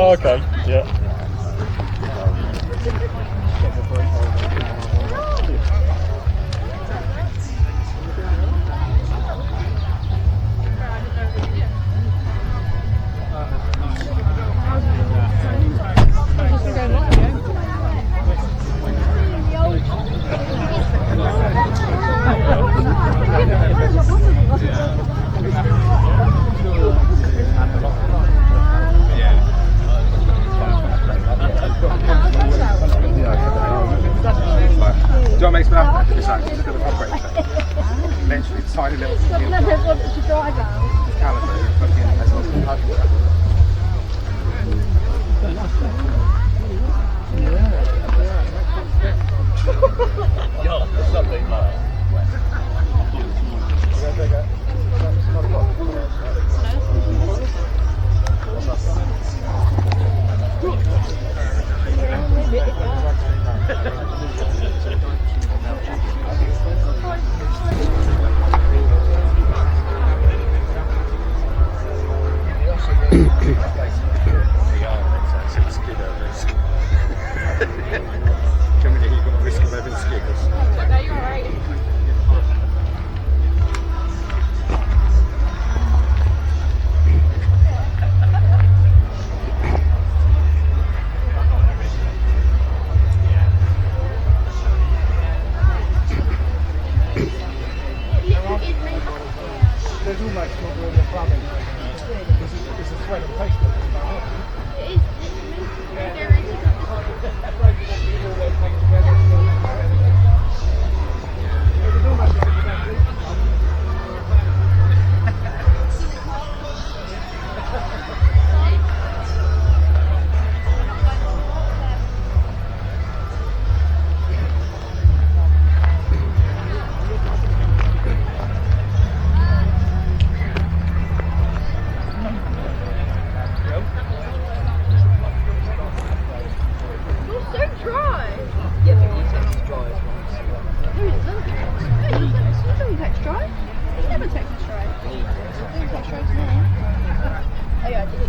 Oh, okay. Yeah. Do you know what makes me laugh? It's like, just got a operator. Literally, tiny little caliber and fucking has lots of hardware. Something like There's almost not really a plumbing. It's a thread and paste. It is. Dry? He never texted dry. He texted dry to me. Oh yeah, I did.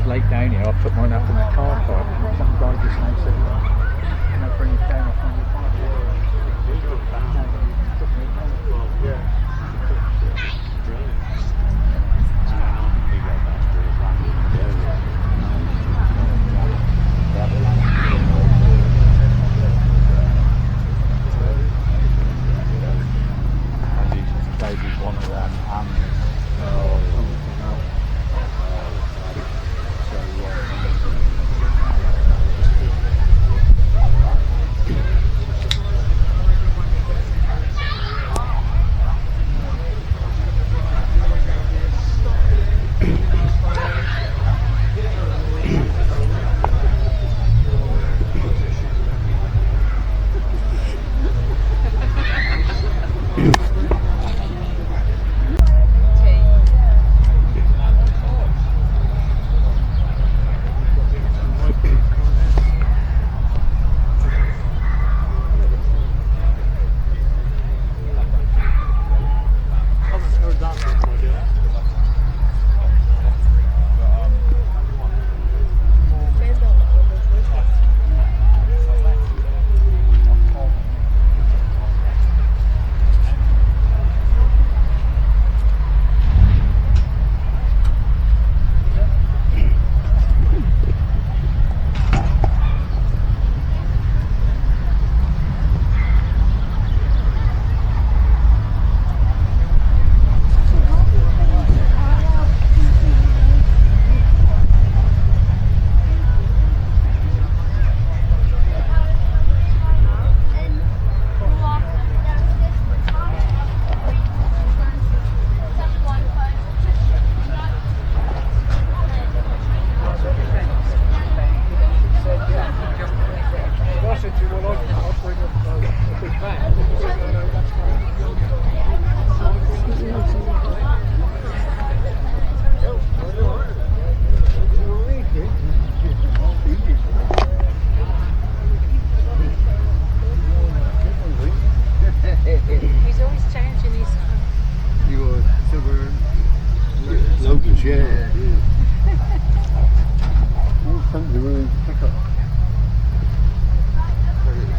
Like that.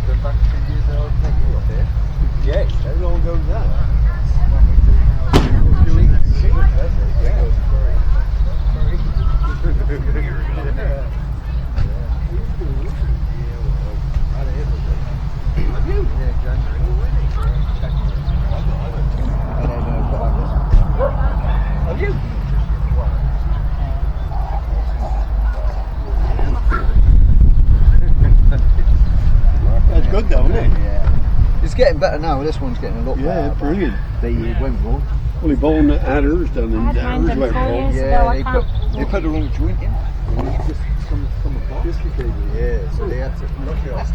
Going back 2 years ago, I'll take you up here. Yes, how long ago was that? Have you? That's good though, isn't it? Yeah. It's getting better now. This one's getting a lot better. Yeah, brilliant. The Wentworth. Well, he bowled at hers down in I had mine done 4 years ago. Yeah, I can't. they put the wrong joint in. Just come apart. Dislocated. Yeah, so they had to knock it off.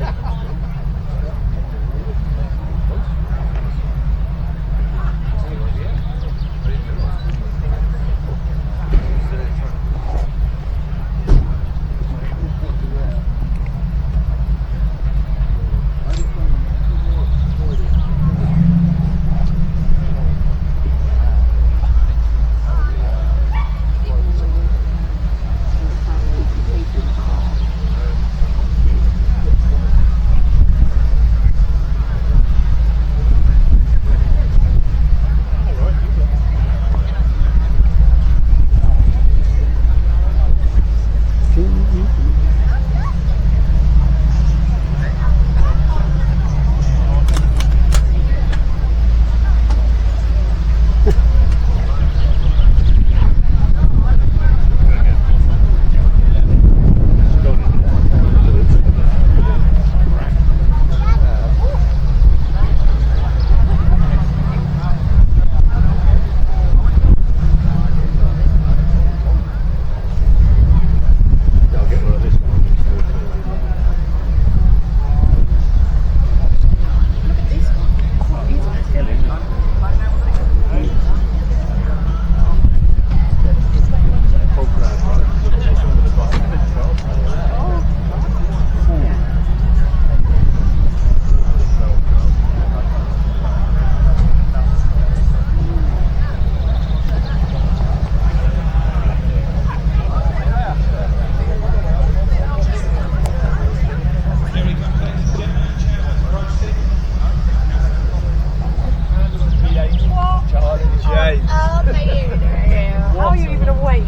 How are you even awake?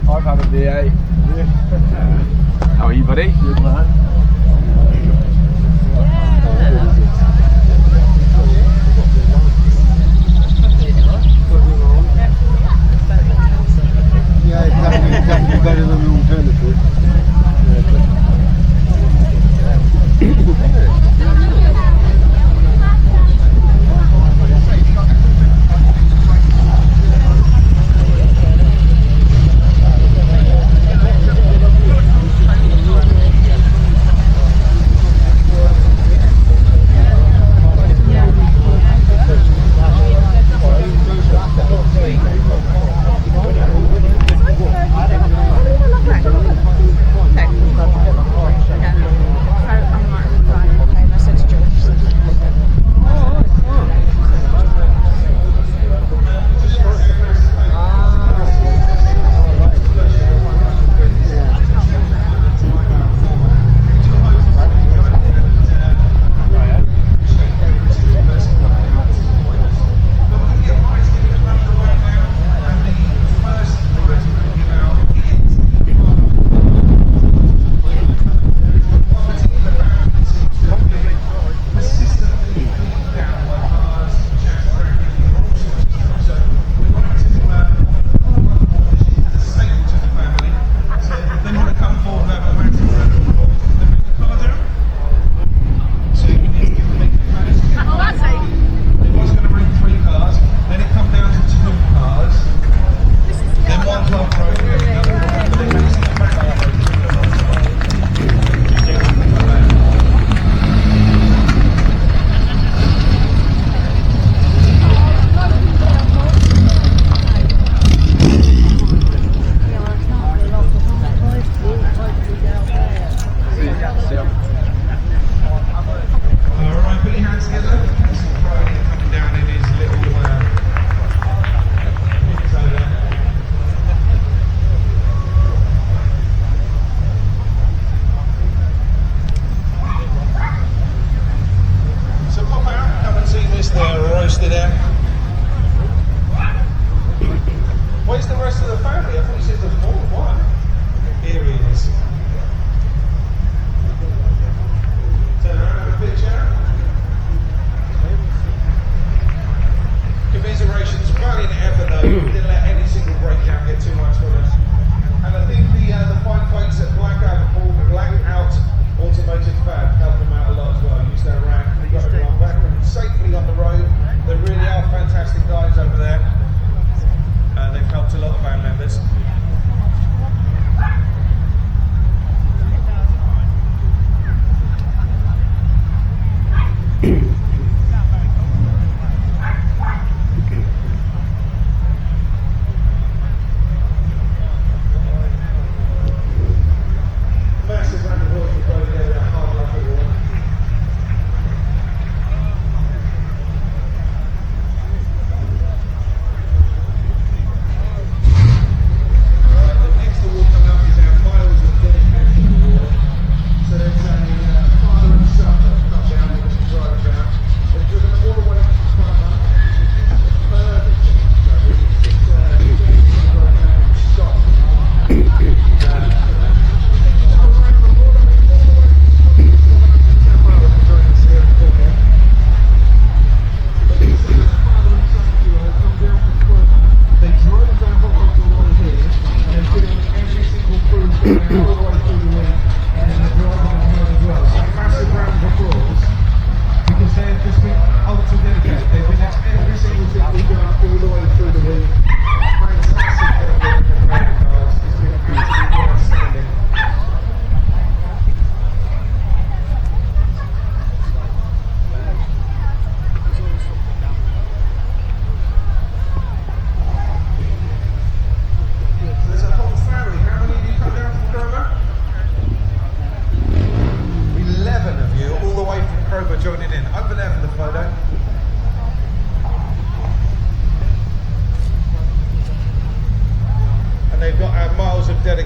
I've had a VA. How are you, buddy? Good man. Yeah, it's definitely better than the alternative.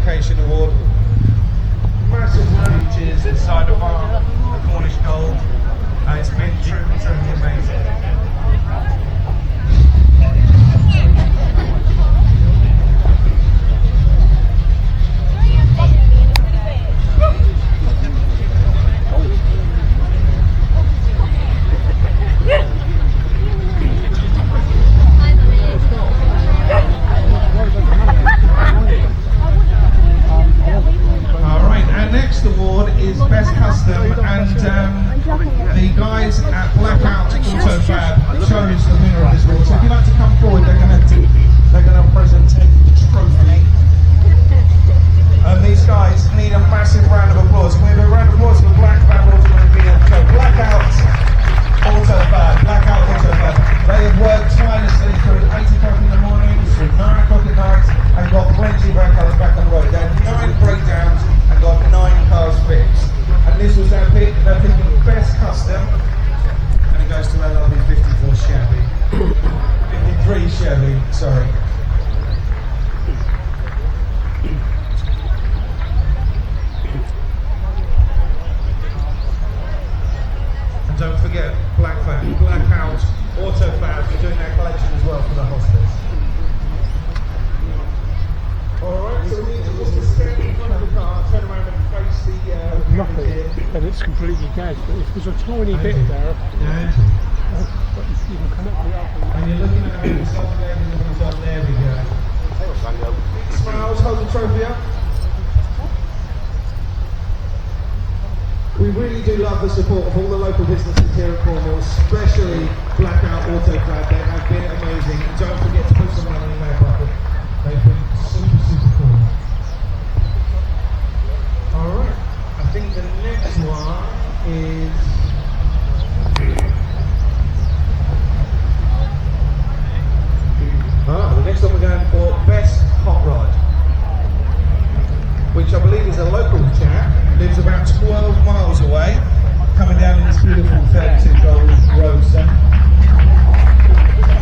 Dedication Award. Massive ranges inside of our Cornish Gold. It's been truly amazing. The guys at Blackout Auto Fab chose the winner of this award. So if you'd like to come forward, they're going to present a trophy. And these guys need a massive round of applause. Can we have a round of applause for Blackout Auto Fab? Blackout Auto Fab. They have worked tirelessly through 8 o'clock in the morning, through 9 o'clock at night, and got plenty of brake colours back on the road. They had 9 breakdowns and got 9 cars fixed. And this was their pick, they're picking best custom, and it goes to their lovely 54 Chevy. 53 Chevy, sorry. And don't forget Blackout Auto Fab are doing their collection as well for the hospice. Alright, so we need to just stand in front of the car, turn around and face the nothing, and it's completely gagged. But if there's a tiny bit there, but you can connect it up. And you're looking at it, it's up there, and up there we go. Smiles, hold the trophy up. We really do love the support of all the local businesses here at Cornwall, especially Blackout Auto Fab. They have been amazing. And don't forget to put some money in their pocket. They've been super cool. Alright, I think the next one is... the next one we're going for Best Hot Rod, which I believe is a local chap, lives about 12 miles away, coming down in this beautiful 32 Gold Roadster.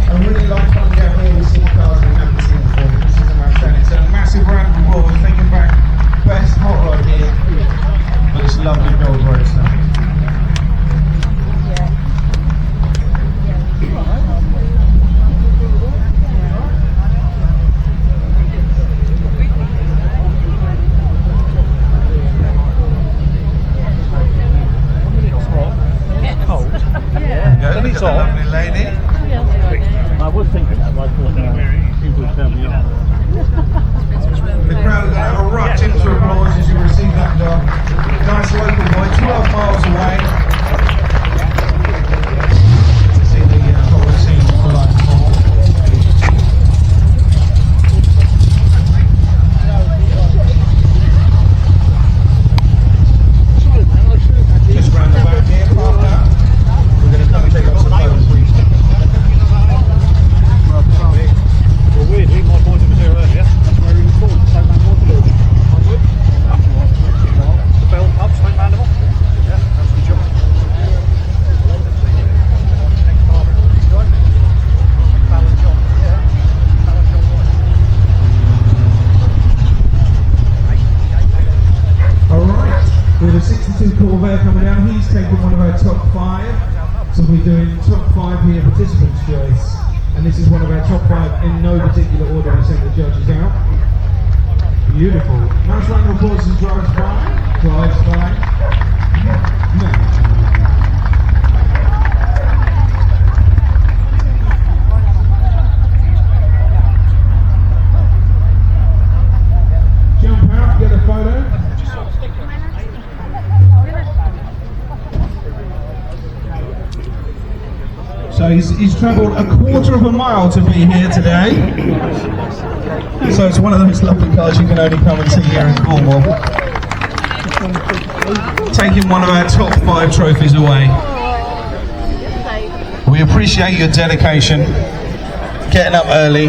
I really like coming down here with some cars we haven't seen before. This is outstanding. So a massive round of applause, thinking back, best hot rod here for this lovely Gold Roadster. It's a lovely lady. I was thinking that, but I thought people would tell me off. The crowd are going to have a rush into applause as you receive that dog. Nice local boy, 12 miles away. To see the whole scene for life. Just round the back here, parked up. We're going to come and take up some photos. Well, weirdly, my boy was here earlier. That's where he was born, St. Mandeville. The Bell Pub, St. Mandeville. Yeah, that's the job. Alright, we have a 62 Corvair coming down. He's taking one of our top 5. So we're doing top 5 here, participants' choice. And this is one of our top 5 in no particular order. We sent the judges out. Beautiful. Nice round of applause and drives by. Drives by. Jump out, get a photo. So he's travelled a quarter of a mile to be here today. So it's one of those lovely cars you can only come and see here in Cornwall. Taking one of our top 5 trophies away. We appreciate your dedication, getting up early.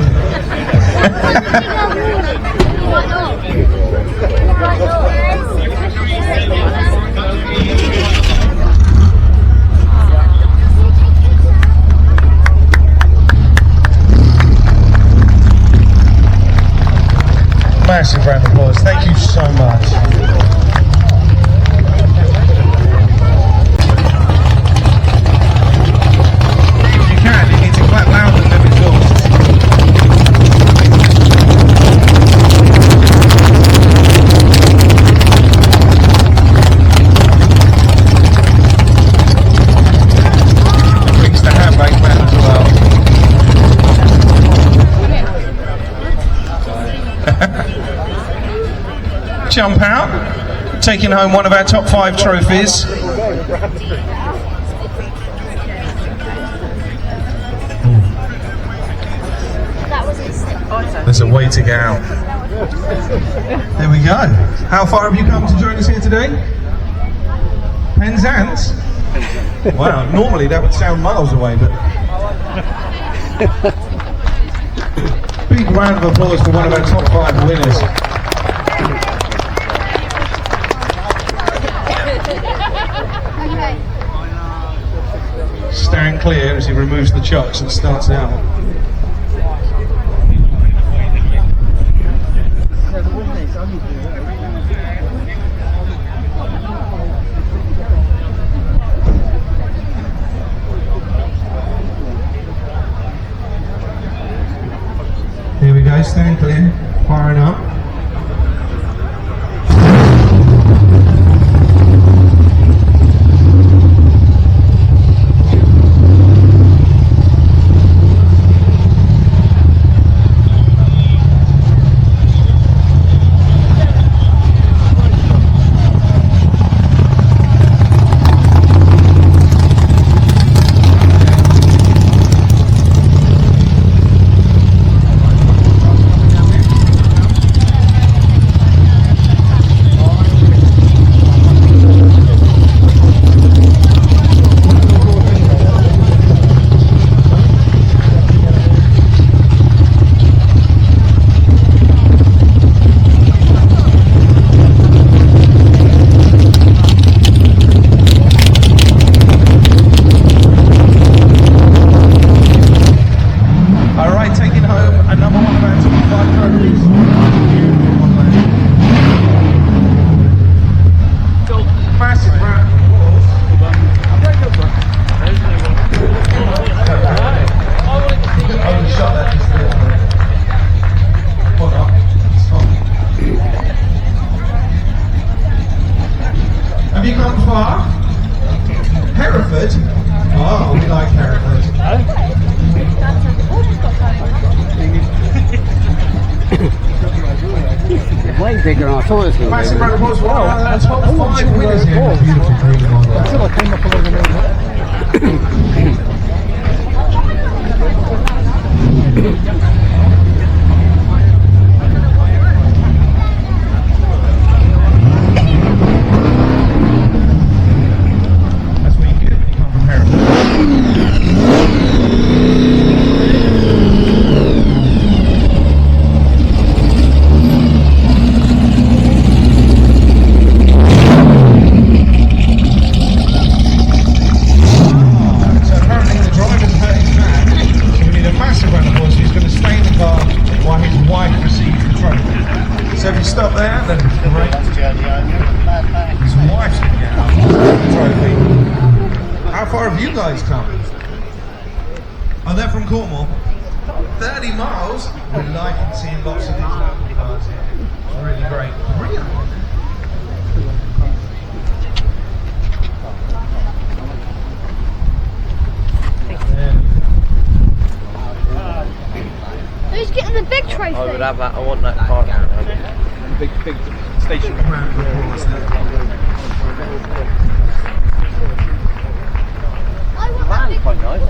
Massive round of applause. Thank you you so much. If you can, you need to clap louder than exhaust. Brings the handbrake round as well. Jump out, taking home one of our top 5 trophies. There's a way to get out. There we go. How far have you come to join us here today? Penzance? Wow, normally that would sound miles away, but... Big round of applause for one of our top 5 winners. Stand clear as he removes the chocks and starts out. Here we go, stand clear, firing up. Have you come far? Hereford? Oh, we like Hereford. Way bigger than I thought it was going to be. Massive round of applause for one of our top 5 winners here. Beautiful green model. Until I came up along the road. That's what you get when you come from Hereford. So apparently the driver's hurt his back, so we need a massive round of applause. He's going to stay in the car while his wife receives the trophy. So if you stop there, then great. His wife's going to get out the trophy. How far have you guys come? Oh, they're from Cornwall. 30 miles. We're liking seeing lots of these local cars here. It's really great. Brilliant. Who's getting the big trophy? I would have that. I want that car. Big station round of applause there. I want that big Quite nice.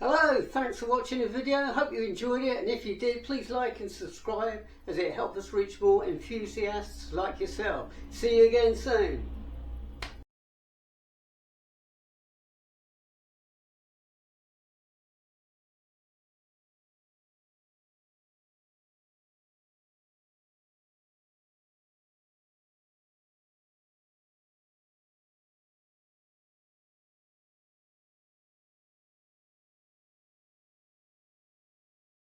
Hello, thanks for watching the video. Hope you enjoyed it, and if you did, please like and subscribe as it helps us reach more enthusiasts like yourself. See you again soon.